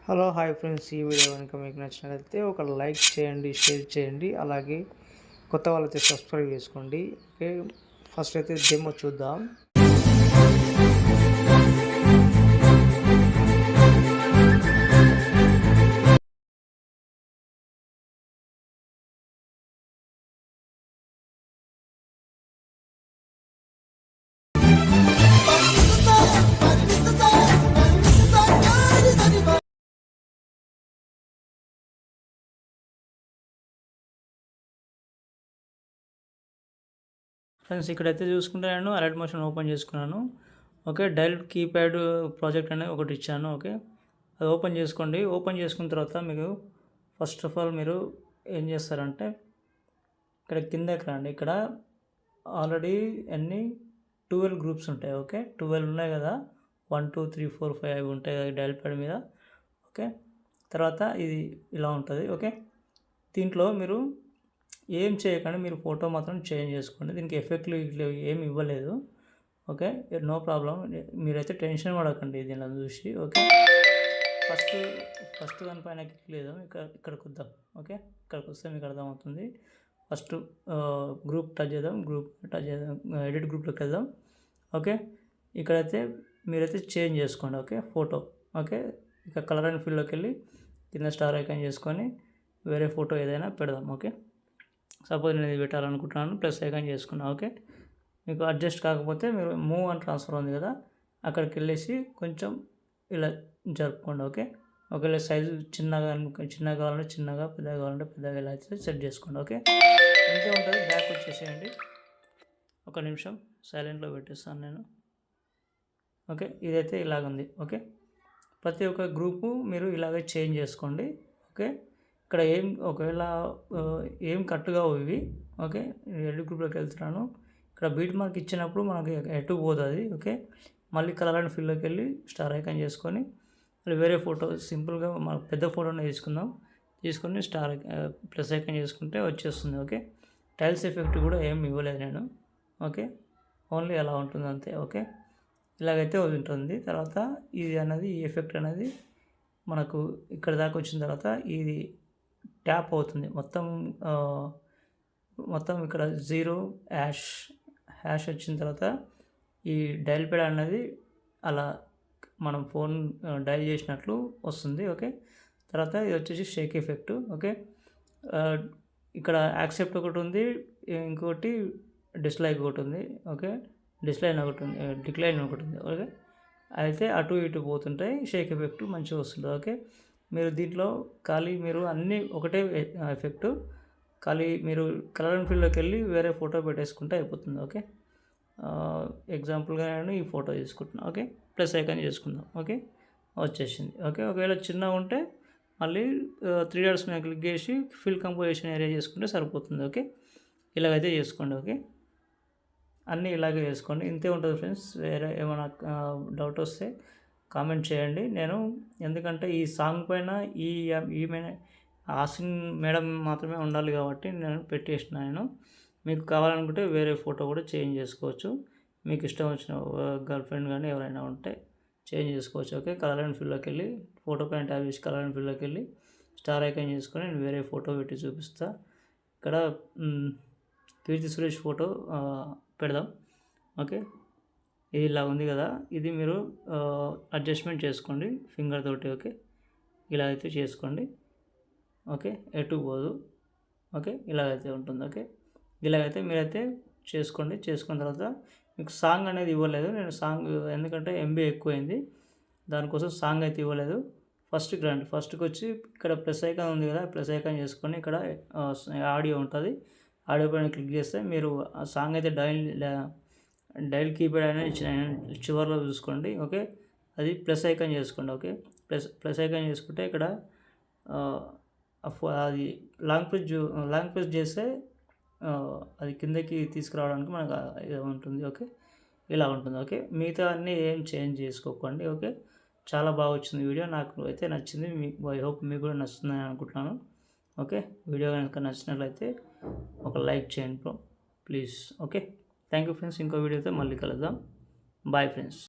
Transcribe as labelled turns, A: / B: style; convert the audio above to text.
A: Hello hi friends, ఈ video కనుక మీకు నచ్చినట్లయితే ఒక లైక్ చేయండి, షేర్ చేయండి, అలాగే కొత్త వాళ్ళైతే సబ్స్క్రైబ్ చేసుకోండి. ఓకే, ఫస్ట్ అయితే డెమో చూద్దాం. ఫ్రెండ్స్, ఇక్కడైతే చూసుకుంటే నేను అలర్ట్ మోషన్ ఓపెన్ చేసుకున్నాను. ఓకే, డైల్ కీప్యాడ్ ప్రాజెక్ట్ అనేది ఒకటి ఇచ్చాను. ఓకే, అది ఓపెన్ చేసుకోండి. ఓపెన్ చేసుకున్న తర్వాత మీకు ఫస్ట్ ఆఫ్ ఆల్ మీరు ఏం చేస్తారంటే ఇక్కడ కిందకి రండి. ఇక్కడ ఆల్రెడీ అన్ని 12 గ్రూప్స్ ఉంటాయి. ఓకే, 12 ఉన్నాయి కదా, 1 2 3 4 5 అవి ఉంటాయి కదా డైల్ ప్యాడ్ మీద. ఓకే, తర్వాత ఇది ఇలా ఉంటుంది. ఓకే, దీంట్లో మీరు ఏం చేయకండి, మీరు ఫోటో మాత్రం చేంజ్ చేసుకోండి. దీనికి ఎఫెక్ట్లు ఇట్లా ఏమి ఇవ్వలేదు. ఓకే, నో ప్రాబ్లం, మీరైతే టెన్షన్ పడకండి దీనిలో చూసి. ఓకే, ఫస్ట్ దానిపైన క్లిక్ లేదు, ఇక్కడికి వద్దాం. ఓకే, ఇక్కడికి వస్తే మీకు అర్థమవుతుంది. ఫస్ట్ గ్రూప్ టచ్ చేద్దాం, ఎడిట్ గ్రూప్లోకి వెళ్దాం. ఓకే, ఇక్కడైతే మీరైతే చేంజ్ చేసుకోండి. Okay, photo. ఓకే, ఇక కలర్ అండ్ ఫీల్డ్లోకి వెళ్ళి కింద స్టార్ ఐకాన్ చేసుకొని వేరే ఫోటో ఏదైనా పెడదాం. ఓకే, సపోజ్ నేను ఇది పెట్టాలనుకుంటున్నాను, ప్లస్ ఐకాన్ చేసుకున్నాను. ఓకే, మీకు అడ్జస్ట్ కాకపోతే మీరు మూవ్ అండ్ ట్రాన్స్ఫర్ ఉంది కదా, అక్కడికి వెళ్ళేసి కొంచెం ఇలా జరుపుకోండి. ఓకే, ఒకవేళ సైజు చిన్నగా కావాలంటే చిన్నగా, పెద్దగా కావాలంటే పెద్దగా ఇలా అయితే సెట్ చేసుకోండి. ఓకే, ఇంతే ఉంటుంది. బ్యాక్ వచ్చేసేయండి. ఒక నిమిషం సైలెంట్లో పెట్టేస్తాను నేను. ఓకే, ఇదైతే ఇలాగుంది. ఓకే, ప్రతి ఒక్క గ్రూపు మీరు ఇలాగే చేంజ్ చేసుకోండి. ఓకే, ఇక్కడ ఒకవేళ ఏం కట్టుగా ఇవి. ఓకే, ఎడిట్ గ్రూప్లోకి వెళ్తున్నాను. ఇక్కడ బీట్ మార్క్ ఇచ్చినప్పుడు మనకి ఎటు పోతుంది. ఓకే, మళ్ళీ కలర్ అండ్ ఫీల్డ్లోకి వెళ్ళి స్టార్ ఐకాన్ చేసుకొని మళ్ళీ వేరే ఫోటో సింపుల్గా మన పెద్ద ఫోటోనే తీసుకొని స్టార్ ప్లస్ ఐకాన్ చేసుకుంటే వచ్చేస్తుంది. ఓకే, టైల్స్ ఎఫెక్ట్ కూడా ఏం ఇవ్వలేదు నేను. ఓకే, ఓన్లీ అలా ఉంటుంది అంతే. ఓకే, ఇలాగైతే ఉంటుంది. తర్వాత ఇది అనేది ఈ ఎఫెక్ట్ అనేది మనకు ఇక్కడ దాకా వచ్చిన తర్వాత ఇది ట్యాప్ అవుతుంది మొత్తం ఇక్కడ 0 హ్యాష్ వచ్చిన తర్వాత ఈ డైల్ ప్యాడ్ అనేది అలా మనం ఫోన్ డైల్ చేసినట్లు వస్తుంది. ఓకే, తర్వాత ఇది వచ్చేసి షేక్ ఎఫెక్ట్. ఓకే, ఇక్కడ యాక్సెప్ట్ ఒకటి ఉంది, ఇంకోటి డిస్లైక్ ఒకటి ఉంది. ఓకే, డిక్లైన్ ఒకటి ఉంది. ఓకే, అయితే అటు ఇటు పోతుంటాయి. షేక్ ఎఫెక్ట్ మంచిగా వస్తుంది. ఓకే, మీరు దీంట్లో మీరు అన్నీ ఒకటే ఎఫెక్ట్, మీరు కలర్ అండ్ ఫీల్డ్లోకి వెళ్ళి వేరే ఫోటో పెట్టేసుకుంటే అయిపోతుంది. ఓకే, ఎగ్జాంపుల్గా నేను ఈ ఫోటో తీసుకుంటున్నాను. ఓకే, ప్లస్ ఐకాన్ చేసుకుందాం. ఓకే, వచ్చేసింది. ఓకే, ఒకవేళ చిన్నగా ఉంటే మళ్ళీ 3 డాట్స్ మీద క్లిక్ చేసి ఫిల్ కంపోజిషన్ ఏరియా చేసుకుంటే సరిపోతుంది. ఓకే, ఇలాగైతే చేసుకోండి. ఓకే, అన్నీ ఇలాగే చేసుకోండి. ఇంతే ఉంటుంది ఫ్రెండ్స్. వేరే ఏమైనా డౌట్ వస్తే కామెంట్ చేయండి. నేను ఎందుకంటే ఈ సాంగ్ పైన ఈమె ఆసిన్ మేడం మాత్రమే ఉండాలి కాబట్టి నేను పెట్టేసినాను. మీకు కావాలనుకుంటే వేరే ఫోటో కూడా చేంజ్ చేసుకోవచ్చు. మీకు ఇష్టం వచ్చిన గర్ల్ ఫ్రెండ్ కానీ ఎవరైనా ఉంటే చేంజ్ చేసుకోవచ్చు. ఓకే, కలర్ అండ్ ఫీల్డ్లోకి వెళ్ళి ఫోటో పైన ట్యాప్ చేసి కలర్ అండ్ ఫీల్డ్లోకి వెళ్ళి స్టార్ ఐకాన్ చేసుకొని నేను వేరే ఫోటో పెట్టి చూపిస్తా. ఇక్కడ కీర్తి సురేష్ ఫోటో పెడదాం. ఓకే, ఇది ఇలా ఉంది కదా, ఇది మీరు అడ్జస్ట్మెంట్ చేసుకోండి ఫింగర్ తోటి. ఓకే, ఇలా అయితే చేసుకోండి. ఓకే, ఎటు పోదు. ఓకే, ఇలాగైతే ఉంటుంది. ఓకే, ఇలాగైతే మీరైతే చేసుకోండి. చేసుకున్న తర్వాత మీకు సాంగ్ అనేది ఇవ్వలేదు నేను. సాంగ్ ఎందుకంటే ఎంబీ ఎక్కువైంది, దానికోసం సాంగ్ అయితే ఇవ్వలేదు. ఫస్ట్కి రండి. ఫస్ట్కి వచ్చి ఇక్కడ ప్లస్ ఐకాన్ ఉంది కదా, ప్లస్ ఐకాన్ చేసుకొని ఇక్కడ ఆడియో ఉంటుంది. ఆడియో పైన క్లిక్ చేస్తే మీరు ఆ సాంగ్ అయితే డైల్ కీప్యాడ్ అనేది చివరిలో చూసుకోండి. ఓకే, అది ప్లస్ ఐకాన్ చేసుకోండి. ఓకే, ప్లస్ ఐకాన్ చేసుకుంటే ఇక్కడ అది లాంగ్ ప్రెస్ చేస్తే అది కిందకి తీసుకురావడానికి మనకు ఇది ఉంటుంది. ఓకే, ఇలా ఉంటుంది. ఓకే, మిగతా అన్నీ ఏం చేంజ్ చేసుకోకండి. ఓకే, చాలా బాగా వచ్చింది వీడియో, నాకు అయితే నచ్చింది. ఐ హోప్ మీకు కూడా నచ్చుతుందని అనుకుంటున్నాను. ఓకే, వీడియో కనుక నచ్చినట్లయితే ఒక లైక్ చేయండి please. Okay, thank you friends. ఇంకో వీడియోతో మళ్ళీ కలుద్దాం. Bye friends.